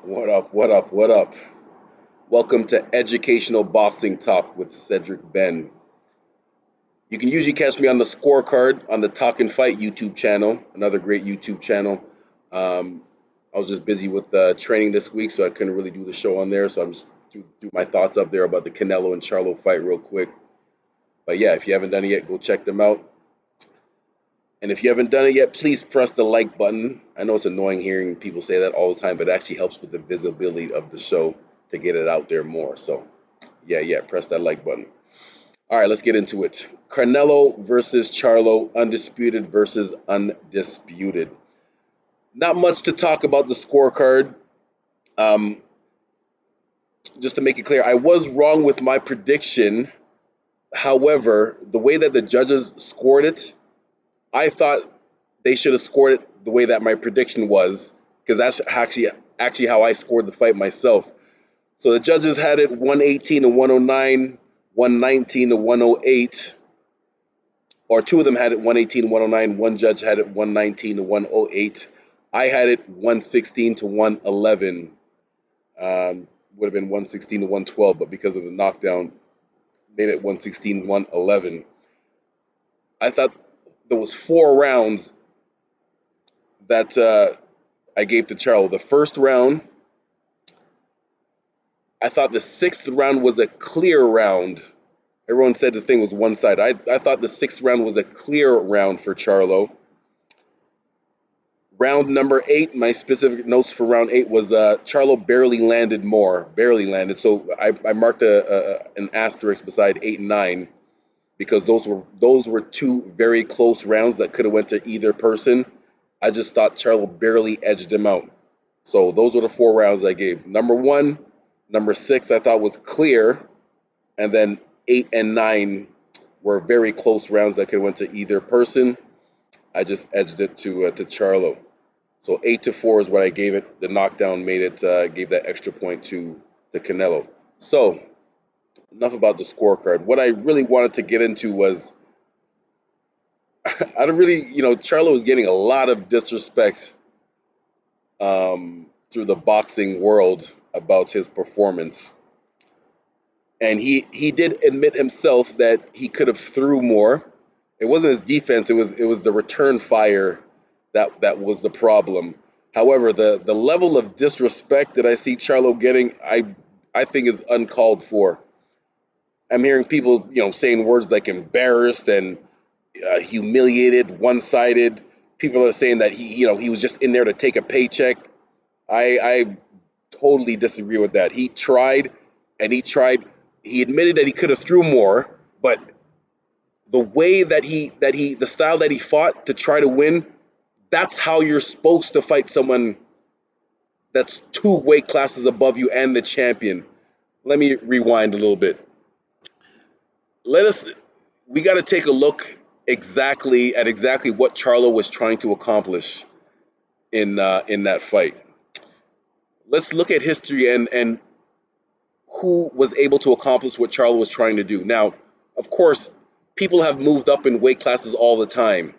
What up? What up? What up? Welcome to Educational Boxing Talk with Cedric Ben. You can usually catch me on the scorecard on the Talk and Fight YouTube channel, another great YouTube channel. Um, I was just busy with training this week, so I couldn't really do the show on there. So I'm just do my thoughts up there about the Canelo and Charlo fight real quick. But yeah, if you haven't done it yet, go check them out. And if you haven't done it yet, please press the like button. I know it's annoying hearing people say that all the time, but it actually helps with the visibility of the show to get it out there more. So, yeah, press that like button. All right, let's get into it. Canelo versus Charlo, undisputed versus undisputed. Not much to talk about the scorecard. Um, just to make it clear, I was wrong with my prediction. However, the way that the judges scored it, I thought they should have scored it the way that my prediction was, because that's actually how I scored the fight myself. So the judges had it 118 to 109, 119 to 108, or two of them had it 118 to 109. One judge had it 119 to 108. I had it 116 to 111. Would have been 116 to 112, but because of the knockdown, made it 116 111. I thought there was 4 rounds that I gave to Charlo. The first round, I thought the sixth round was a clear round. Everyone said the thing was one side. I thought the sixth round was a clear round for Charlo. Round number 8, my specific notes for round 8 was Charlo barely landed more, barely landed. So I marked an asterisk beside 8 and 9 because those were two very close rounds that could have went to either person. I just thought Charlo barely edged him out. So those were the 4 rounds I gave. Number 1, number 6 I thought was clear, and then 8 and 9 were very close rounds that could have went to either person. I just edged it to Charlo. So 8-4 is what I gave it. The knockdown made it gave that extra point to the Canelo. So enough about the scorecard. What I really wanted to get into was I don't really, Charlo was getting a lot of disrespect through the boxing world about his performance, and he did admit himself that he could have threw more. It wasn't his defense; it was the return fire that was the problem. However, the level of disrespect that I see Charlo getting, I think is uncalled for. I'm hearing people, saying words like embarrassed and humiliated, one-sided. People are saying that he was just in there to take a paycheck. I totally disagree with that. He tried, and he tried. He admitted that he could have threw more, but the way the style that he fought to try to win, that's how you're supposed to fight someone that's 2 weight classes above you and the champion. Let me rewind a little bit. Let us We got to take a look exactly what Charlo was trying to accomplish in that fight. Let's look at history and who was able to accomplish what Charlo was trying to do. Now, of course, people have moved up in weight classes all the time.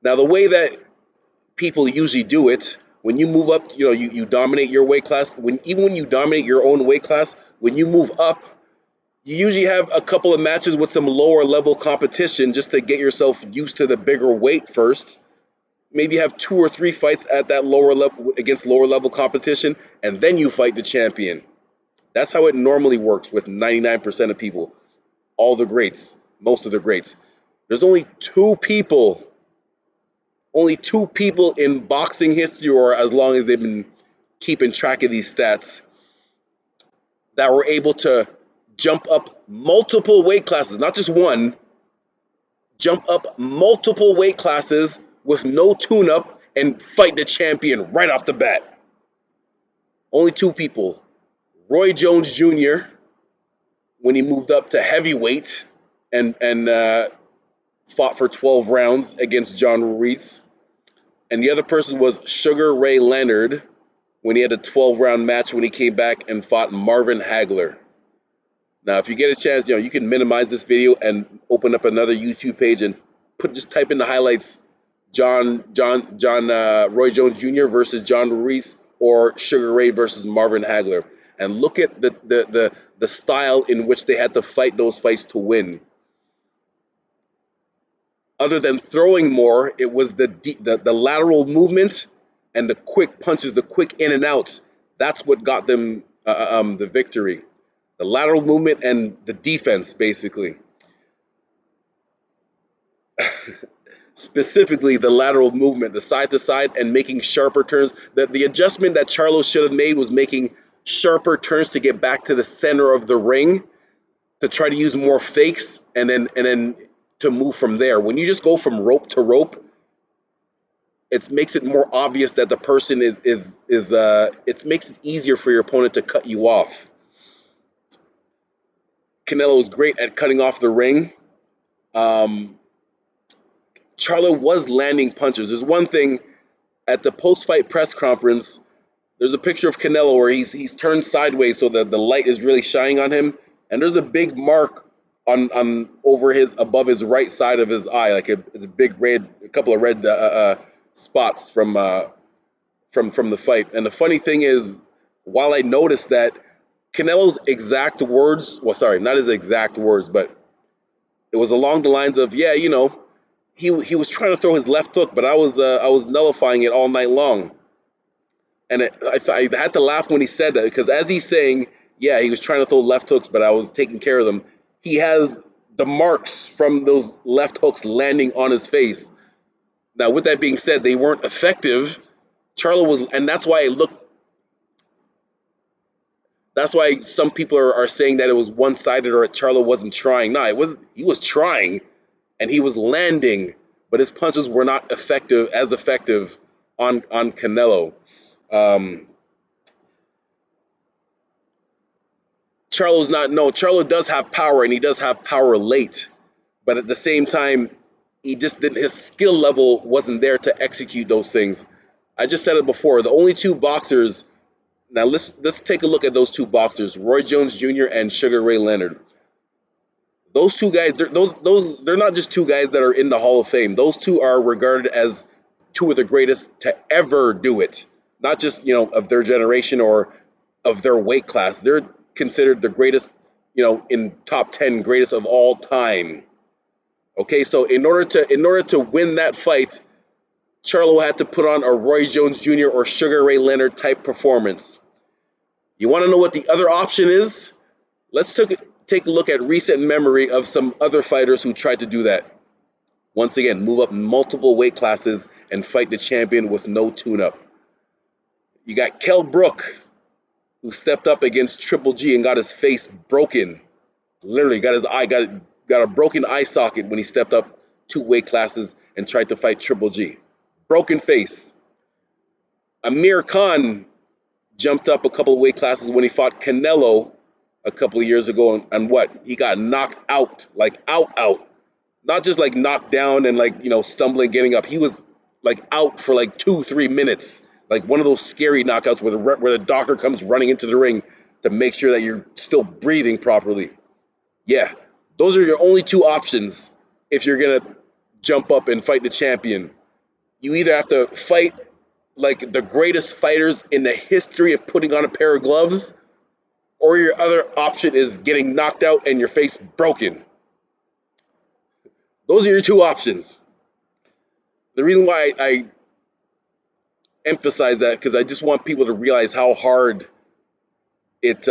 Now, the way that people usually do it, when you move up, you dominate your weight class. Even when you dominate your own weight class, when you move up, you usually have a couple of matches with some lower level competition just to get yourself used to the bigger weight first. Maybe have 2 or 3 fights at that lower level against lower level competition, and then you fight the champion. That's how it normally works with 99% of people, all the greats, most of the greats. There's only two people in boxing history, or as long as they've been keeping track of these stats, that were able to jump up multiple weight classes, not just one, jump up multiple weight classes with no tune up and fight the champion right off the bat. Only 2 people. Roy Jones Jr., when he moved up to heavyweight and fought for 12 rounds against John Ruiz. And the other person was Sugar Ray Leonard when he had a 12-round match when he came back and fought Marvin Hagler. Now, if you get a chance, you can minimize this video and open up another YouTube page and just type in the highlights: Roy Jones Jr. versus John Ruiz or Sugar Ray versus Marvin Hagler, and look at the style in which they had to fight those fights to win. Other than throwing more, it was the lateral movement and the quick punches, the quick in and outs. That's what got them the victory. The lateral movement and the defense, basically. Specifically, the lateral movement, the side to side, and making sharper turns. The adjustment that Charlo should have made was making sharper turns to get back to the center of the ring, to try to use more fakes, and then to move from there. When you just go from rope to rope, it makes it more obvious that the person is it makes it easier for your opponent to cut you off. Canelo is great at cutting off the ring. Um, Charlo was landing punches. There's one thing at the post-fight press conference. There's a picture of Canelo where he's turned sideways so that the light is really shining on him, and there's a big mark on over his above his right side of his eye, like it's a big red, a couple of red spots from the fight. And the funny thing is, while I noticed that Canelo's exact words, well, sorry, not his exact words, but it was along the lines of, yeah, he was trying to throw his left hook, but I was nullifying it all night long. And I had to laugh when he said that, because as he's saying, yeah, he was trying to throw left hooks, but I was taking care of them. He has the marks from those left hooks landing on his face. Now, with that being said, they weren't effective. Charlo was, and that's why it looked. That's why some people are saying that it was one-sided or Charlo wasn't trying. No, it was. He was trying, and he was landing, but his punches were not effective on Canelo. Um, Charlo's not no. Charlo does have power, and he does have power late, but at the same time, he just didn't. His skill level wasn't there to execute those things. I just said it before. The only two boxers. Now let's take a look at those two boxers, Roy Jones Jr. and Sugar Ray Leonard. Those two guys, they're not just two guys that are in the Hall of Fame. Those two are regarded as two of the greatest to ever do it. Not just of their generation or of their weight class. They're considered the greatest, in top 10 greatest of all time. Okay, so in order to win that fight, Charlo had to put on a Roy Jones Jr. or Sugar Ray Leonard type performance. You want to know what the other option is? Let's take a look at recent memory of some other fighters who tried to do that. Once again, move up multiple weight classes and fight the champion with no tune-up. You got Kell Brook, who stepped up against Triple G and got his face broken. Literally got his eye got a broken eye socket when he stepped up 2 weight classes and tried to fight Triple G. Broken face. Amir Khan jumped up a couple of weight classes when he fought Canelo a couple of years ago, and what? He got knocked out, like out. Not just like knocked down and like, stumbling, getting up. He was like out for like 2-3 minutes. Like one of those scary knockouts where the doctor comes running into the ring to make sure that you're still breathing properly. Yeah, those are your only two options if you're going to jump up and fight the champion. You either have to fight like the greatest fighters in the history of putting on a pair of gloves, or your other option is getting knocked out and your face broken. Those are your two options. The reason why I emphasize that, because I just want people to realize how hard it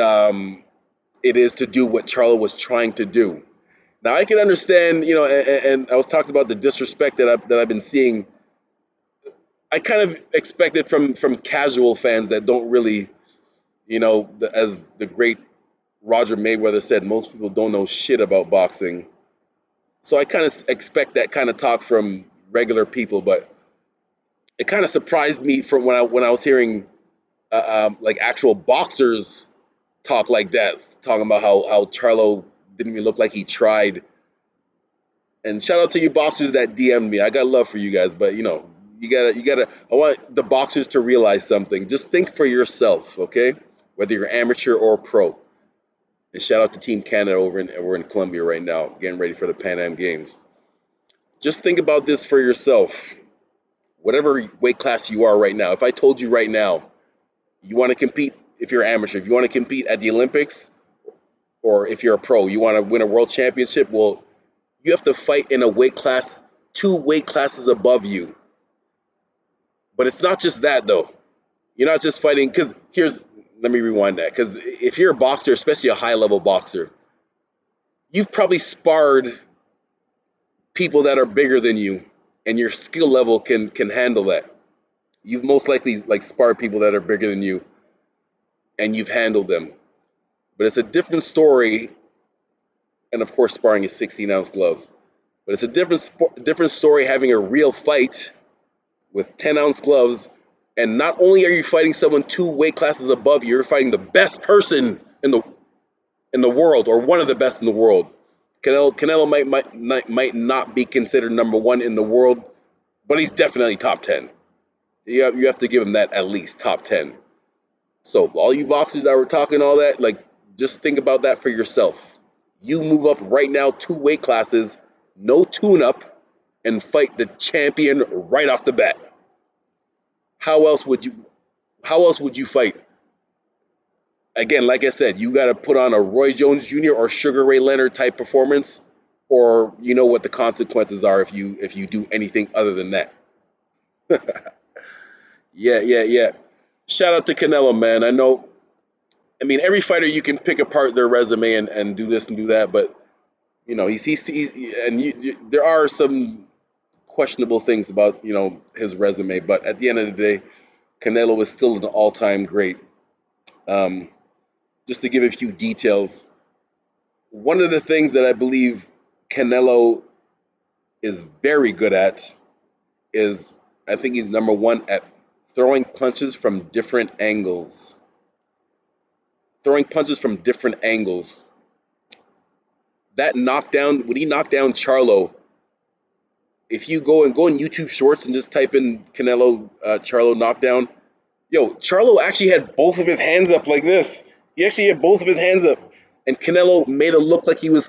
is to do what Charlo was trying to do. Now I can understand, and I was talking about the disrespect that I've been seeing. I kind of expect it from casual fans that don't really, as the great Roger Mayweather said, most people don't know shit about boxing. So I kind of expect that kind of talk from regular people, but it kind of surprised me from when I was hearing like actual boxers talk like that, talking about how Charlo didn't even look like he tried. And shout out to you boxers that DM'd me. I got love for you guys, but you gotta. I want the boxers to realize something. Just think for yourself, okay? Whether you're amateur or pro. And shout out to Team Canada over in Colombia right now, getting ready for the Pan Am Games. Just think about this for yourself. Whatever weight class you are right now, if I told you right now You want to compete if you're an amateur. If you want to compete at the Olympics, or if you're a pro, you want to win a world championship. Well, you have to fight in a weight class, 2 weight classes above you. But it's not just that though. You're not just fighting because here's let me rewind that because if you're a boxer, especially a high level boxer, you've probably sparred people that are bigger than you, and your skill level can handle that. You've most likely like sparred people that are bigger than you, and you've handled them. But it's a different story, and of course, sparring is 16-ounce gloves. But it's a different story having a real fight with 10-ounce gloves, and not only are you fighting someone 2 weight classes above you, you're fighting the best person in the world, or one of the best in the world. Canelo might not be considered number one in the world, but he's definitely top 10. You have to give him that at least top 10. So all you boxers that were talking all that, like just think about that for yourself. You move up right now 2 weight classes, no tune up, and fight the champion right off the bat. How else would you? How else would you fight? Again, like I said, you got to put on a Roy Jones Jr. or Sugar Ray Leonard type performance, or you know what the consequences are if you do anything other than that. Yeah, yeah, yeah. Shout out to Canelo, man. I know. I mean, every fighter you can pick apart their resume and do this and do that, but he's and there are some questionable things about his resume, but at the end of the day, Canelo is still an all-time great. Um, just to give a few details, one of the things that I believe Canelo is very good at is I think he's number one at throwing punches from different angles. Throwing punches from different angles. That knockdown, when he knocked down Charlo, if you go on YouTube Shorts and just type in Canelo Charlo knockdown, Charlo actually had both of his hands up like this. He actually had both of his hands up, and Canelo made it look like he was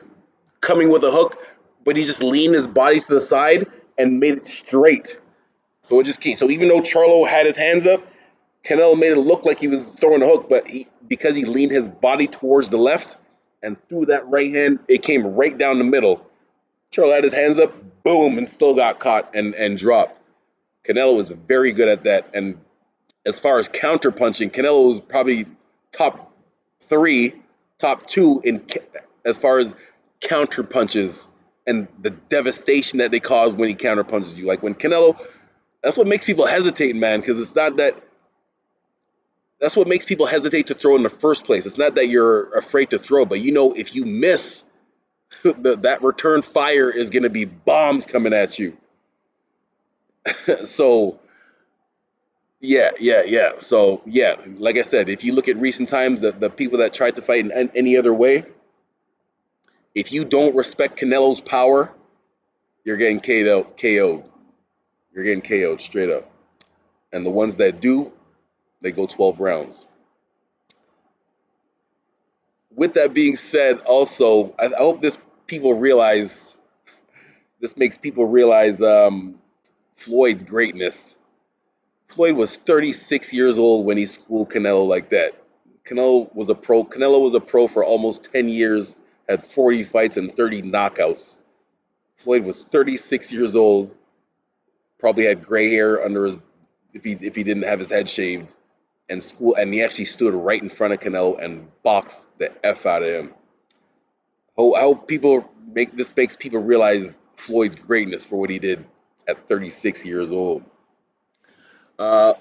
coming with a hook, but he just leaned his body to the side and made it straight. So it just came. So even though Charlo had his hands up, Canelo made it look like he was throwing a hook, but because he leaned his body towards the left and threw that right hand, it came right down the middle. Charlo had his hands up, boom, and still got caught and dropped. Canelo was very good at that. And as far as counter punching, Canelo was probably top three, top two in as far as counter punches and the devastation that they cause when he counter punches you. Like when Canelo, that's what makes people hesitate, man, because it's not that. That's what makes people hesitate to throw in the first place. It's not that you're afraid to throw, but if you miss, that return fire is going to be bombs coming at you. So yeah, yeah, yeah. So yeah, like I said, if you look at recent times, the people that tried to fight in any other way, if you don't respect Canelo's power, you're getting KO'd. KO'd. You're getting KO'd straight up. And the ones that do, they go 12 rounds. With that being said, also, I hope this makes people realize Floyd's greatness. Floyd was 36 years old when he schooled Canelo like that. Canelo was a pro. Canelo was a pro for almost 10 years, had 40 fights and 30 knockouts. Floyd was 36 years old, probably had gray hair under his if he didn't have his head shaved, and he actually stood right in front of Canelo and boxed the F out of him. How people makes people realize Floyd's greatness for what he did at 36 years old. Uh,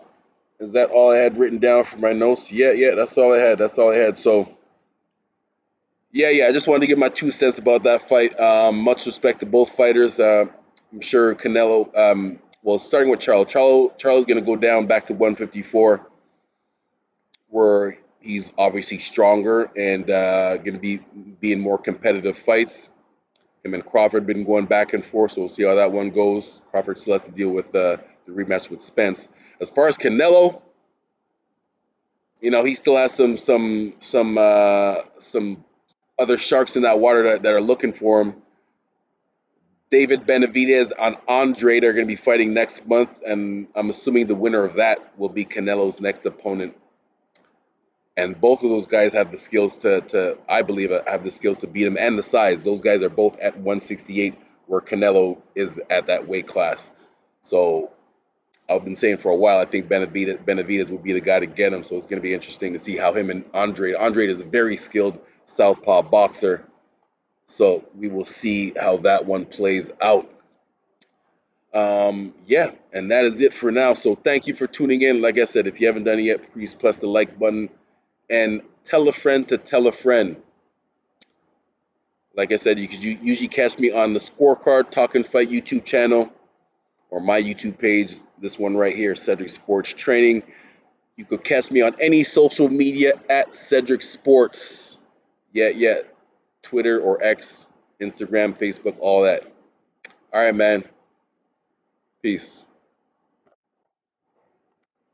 is that all I had written down for my notes? Yeah, yeah, that's all I had. That's all I had. So, yeah, yeah, I just wanted to give my 2 cents about that fight. Much respect to both fighters. I'm sure Canelo, well, starting with Charlo's going to go down back to 154, where he's obviously stronger and going to be in more competitive fights. Him and Crawford been going back and forth, so we'll see how that one goes. Crawford still has to deal with the rematch with Spence. As far as Canelo, he still has some other sharks in that water that are looking for him. David Benavidez and Andre are going to be fighting next month, and I'm assuming the winner of that will be Canelo's next opponent. And both of those guys have the skills to I believe, have the skills to beat him, and the size. Those guys are both at 168, where Canelo is at that weight class. So I've been saying for a while, I think Benavidez will be the guy to get him. So it's going to be interesting to see how him and Andrade is a very skilled southpaw boxer. So we will see how that one plays out. Yeah, and that is it for now. So thank you for tuning in. Like I said, if you haven't done it yet, please press the like button and tell a friend to tell a friend. Like I said, you could usually catch me on the Scorecard Talk and Fight YouTube channel or my YouTube page. This one right here, Cedric Sports Training. You could catch me on any social media at Cedric Sports. Yeah. Twitter or X, Instagram, Facebook, all that. All right, man. Peace.